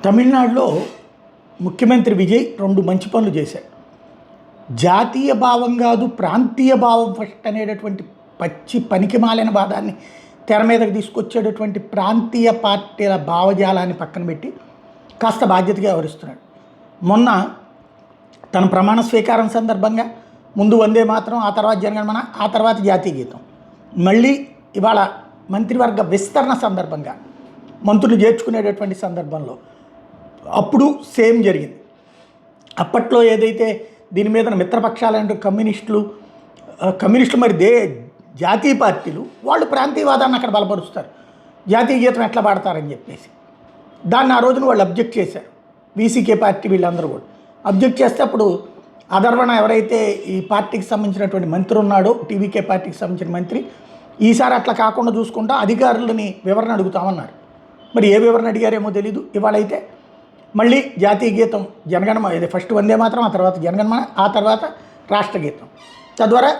తమిళనాడులో ముఖ్యమంత్రి విజయ్ 2 మంచి పనులు చేశాడు. జాతీయ భావం కాదు ప్రాంతీయ భావం ఫస్ట్ అనేటటువంటి పచ్చి పనికిమాలిన వాదాన్ని తెర మీదకి తీసుకొచ్చేటటువంటి ప్రాంతీయ పార్టీల భావజాలాన్ని పక్కన పెట్టి కాస్త బాధ్యతగా వ్యవహరిస్తున్నాడు. మొన్న తన ప్రమాణ స్వీకారం సందర్భంగా ముందు వందే మాత్రం, ఆ తర్వాత జనగణమన, ఆ తర్వాత జాతీయ గీతం, మళ్ళీ ఇవాళ మంత్రివర్గ విస్తరణ సందర్భంగా మంత్రులు చేర్చుకునేటటువంటి సందర్భంలో అప్పుడు సేమ్ జరిగింది. అప్పట్లో ఏదైతే దీని మీద మిత్రపక్షాలంటూ కమ్యూనిస్టులు మరి జాతీయ పార్టీలు వాళ్ళు ప్రాంతీయవాదాన్ని అక్కడ బలపరుస్తారు, జాతీయ గీతం ఎట్లా పాడతారని చెప్పేసి దాన్ని ఆ రోజున వాళ్ళు అబ్జెక్ట్ చేశారు. వీసీకే పార్టీ వీళ్ళందరూ కూడా అబ్జెక్ట్ చేస్తే అప్పుడు అధర్వణ ఎవరైతే ఈ పార్టీకి సంబంధించినటువంటి మంత్రి ఉన్నాడో, టీవీకే పార్టీకి సంబంధించిన మంత్రి, ఈసారి అట్లా కాకుండా చూసుకుంటా అధికారులని వివరణ అడుగుతామన్నారు. మరి ఏ వివరణ అడిగారేమో తెలీదు. ఇవాళైతే మళ్ళీ జాతీయ గీతం జనగణమ, ఇది ఫస్ట్ వందే మాత్రం, ఆ తర్వాత జనగణమన, ఆ తర్వాత రాష్ట్రగీతం. తద్వారా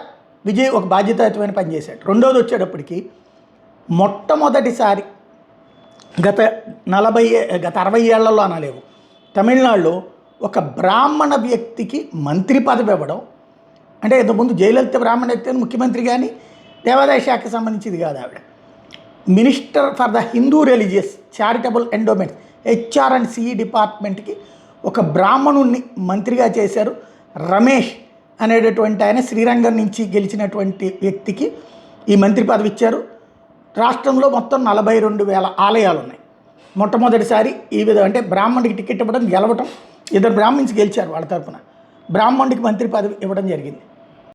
విజయ్ ఒక బాధ్యతాయుతమైన పని చేశాడు. రెండోది వచ్చేటప్పటికి మొట్టమొదటిసారి గత 60 ఏళ్లలో అనలేవు, తమిళనాడులో ఒక బ్రాహ్మణ వ్యక్తికి మంత్రి పదవి ఇవ్వడం. అంటే ఇంతకుముందు జయలలిత బ్రాహ్మణ వ్యక్తి ముఖ్యమంత్రి, కానీ దేవాదాయ శాఖకు సంబంధించింది కాదు ఆవిడ. Minister for the Hindu religious charitable endowments HR&CE డిపార్ట్మెంట్కి ఒక బ్రాహ్మణుణ్ణి మంత్రిగా చేశారు. రమేష్ అనేటటువంటి ఆయన శ్రీరంగం నుంచి గెలిచినటువంటి వ్యక్తికి ఈ మంత్రి పదవి ఇచ్చారు. రాష్ట్రంలో మొత్తం 42,000 ఆలయాలు ఉన్నాయి. మొట్టమొదటిసారి ఈ విధంగా అంటే బ్రాహ్మణుడికి టికెట్ ఇవ్వడం, గెలవటం, 2 బ్రాహ్మణ్స్ గెలిచారు వాళ్ళ తరఫున, బ్రాహ్మణుడికి మంత్రి పదవి ఇవ్వడం జరిగింది.